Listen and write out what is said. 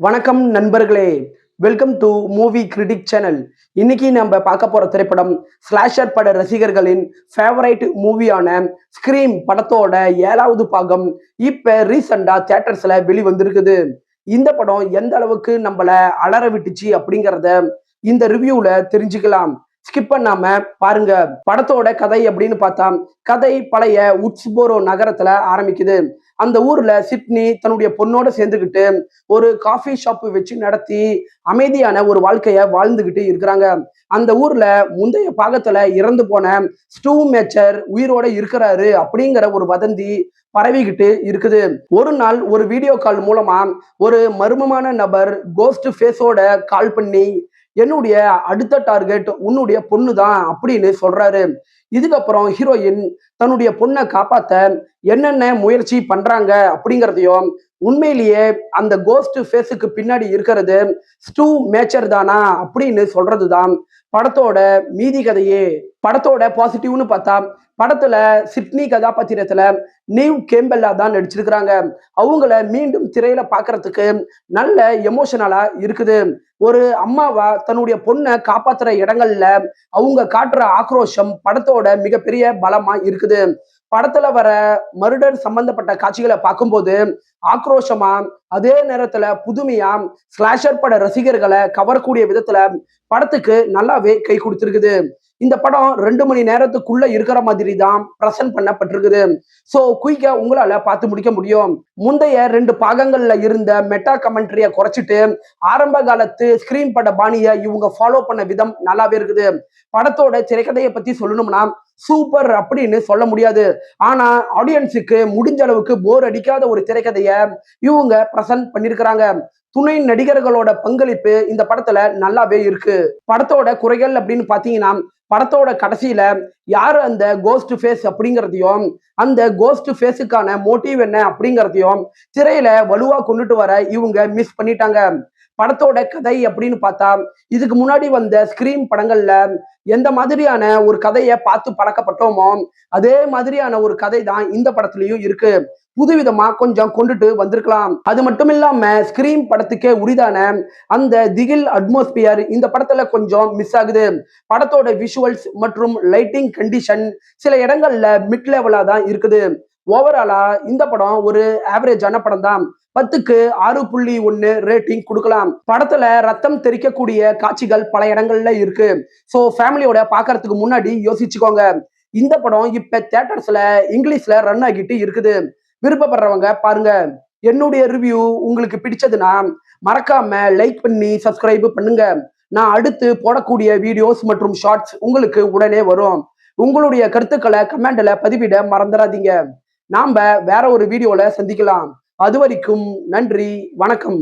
வணக்கம் நண்பர்களே, welcome to movie critic channel. இன்னைக்கு நம்ம பார்க்க போற திரைப்படம் ஸ்லாஷர் பட ரசிகர்களின் ஃபேவரைட் மூவியான ஸ்கிரீம் படத்தோட 7வது பாகம் இப்ப ரீசெண்டா தியேட்டர்ஸ்ல வெளிவந்திருக்குது. இந்த படம் எந்த அளவுக்கு நம்மள அலற விட்டுச்சு அப்படிங்கிறத இந்த ரிவ்யூல தெரிஞ்சுக்கலாம். ஸ்கிப் பண்ணாம பாருங்க. படத்தோட கதை அப்படின்னு பார்த்தா, கதை பழைய உட்ஸ்போரோ நகரத்துல ஆரம்பிக்குது. அந்த ஊர்ல சிட்னி தன்னுடைய பொண்ணோட சேர்ந்துக்கிட்டு ஒரு காஃபி ஷாப் வச்சு நடத்தி அமைதியான ஒரு வாழ்க்கைய வாழ்ந்துகிட்டு இருக்கிறாங்க. அந்த ஊர்ல முந்தைய பாகத்துல இறந்து போன ஸ்டூ மேச்சர் உயிரோட இருக்கிறாரு அப்படிங்கிற ஒரு வதந்தி பரவிக்கிட்டு இருக்குது. ஒரு நாள் ஒரு வீடியோ கால் மூலமா ஒரு மர்மமான நபர் கோஸ்ட் ஃபேஸோட கால் பண்ணி, என்னுடைய அடுத்த டார்கெட் உன்னுடைய பொண்ணு தான் அப்படின்னு சொல்றாரு. இதுக்கப்புறம் ஹீரோயின் தன்னுடைய பொண்ணை காப்பாத்த என்னென்ன முயற்சி பண்றாங்க அப்படிங்கிறதையும், உண்மையிலேயே அந்த கோஸ்ட் ஃபேஸுக்கு பின்னாடி இருக்கிறது ஸ்டூ மேச்சர் தானா அப்படின்னு சொல்றதுதான் படத்தோட மீதி கதையே. படத்தோட பாசிட்டிவ்னு பார்த்தா, படத்துல சிட்னி கதாபாத்திரத்துல நீவ் கேம்பெல்லா தான் நடிச்சிருக்கிறாங்க. அவங்கள மீண்டும் திரையில பாக்குறதுக்கு நல்ல எமோஷனலா இருக்குது. ஒரு அம்மாவா தன்னுடைய பொண்ணை காப்பாத்துற இடங்கள்ல அவங்க காட்டுற ஆக்ரோஷம் படத்தோட மிகப்பெரிய பலமா இருக்குது. படத்துல வர மர்டர் சம்பந்தப்பட்ட காட்சிகளை பார்க்கும்போது ஆக்ரோஷமா, அதே நேரத்துல புதுமையா, ஸ்லாஷர் பட ரசிகர்களை கவரக்கூடிய விதத்துல படத்துக்கு நல்லாவே கை கொடுத்திருக்குது. இந்த படம் 2 மணி நேரத்துக்குள்ள இருக்கிற மாதிரி தான் பிரசன்ட் பண்ணப்பட்டிருக்குது. சோ குயிக்கா உங்களால பார்த்து முடிக்க முடியும். முந்தைய 2 பாகங்கள்ல இருந்த மெட்டா கமெண்ட்ரிய குறைச்சிட்டு ஆரம்ப காலத்து ஸ்கிரீன் பட பாணியை இவங்க ஃபாலோ பண்ண விதம் நல்லாவே இருக்குது. படத்தோட திரைக்கதையை பத்தி சொல்லணும்னா சூப்பர் அப்படின்னு சொல்ல முடியாது. ஆனா ஆடியன்ஸுக்கு முடிஞ்ச அளவுக்கு போர் அடிக்காத ஒரு திரைக்கதையை இவங்க பிரசன்ட் பண்ணிருக்கிறாங்க. துணை நடிகர்களோட பங்களிப்பு இந்த படத்துல நல்லாவே இருக்கு. படத்தோட குறைகள் அப்படின்னு பாத்தீங்கன்னா, படத்தோட கடைசியில யாரு அந்த கோஸ்ட் ஃபேஸ் அப்படிங்கிறதையும், அந்த கோஸ்ட் ஃபேஸுக்கான மோட்டிவ் என்ன அப்படிங்கிறதையும் திரையில வலுவா கொண்டுட்டு வர இவங்க மிஸ் பண்ணிட்டாங்க. படத்தோட கதை அப்படின்னு பார்த்தா, இதுக்கு முன்னாடி வந்த ஸ்கிரீன் படங்கள்ல எந்த மாதிரியான ஒரு கதையை பார்த்து பழக்கப்பட்டோமோ அதே மாதிரியான ஒரு கதை தான் இந்த படத்துலயும் இருக்கு. புதுவிதமா கொஞ்சம் கொண்டுட்டு வந்திருக்கலாம். அது மட்டும் இல்லாம ஸ்கிரீன் படத்துக்கே உரிதான அந்த திகில் அட்மாஸ்பியர் இந்த படத்துல கொஞ்சம் மிஸ் ஆகுது. படத்தோட விஷுவல்ஸ் மற்றும் லைட்டிங் கண்டிஷன் சில இடங்கள்ல மிட் லெவலா தான் இருக்குது. ஓவராலா இந்த படம் ஒரு ஆவரேஜான படம் தான். 10க்கு 6.1 ரேட்டிங் கொடுக்கலாம். படத்துல ரத்தம் தெறிக்கக்கூடிய காட்சிகள் பல இடங்கள்ல இருக்கு. சோ ஃபேமிலியோட பாக்குறதுக்கு முன்னாடி யோசிச்சுக்கோங்க. இந்த படம் இப்ப தியேட்டர்ஸ்ல இங்கிலீஷ்ல ரன் ஆகிட்டு இருக்குது. விருப்பப்படுறவங்க பாருங்க. என்னுடைய ரிவ்யூ உங்களுக்கு பிடிச்சதுன்னா மறக்காம லைக் பண்ணி சப்ஸ்கிரைப் பண்ணுங்க. நான் அடுத்து போடக்கூடிய வீடியோஸ் மற்றும் ஷார்ட்ஸ் உங்களுக்கு உடனே வரும். உங்களுடைய கருத்துக்களை கமெண்ட்ல பதிவிட மறந்துடாதீங்க. நாம வேற ஒரு வீடியோல சந்திக்கலாம். அது வரைக்கும் நன்றி, வணக்கம்.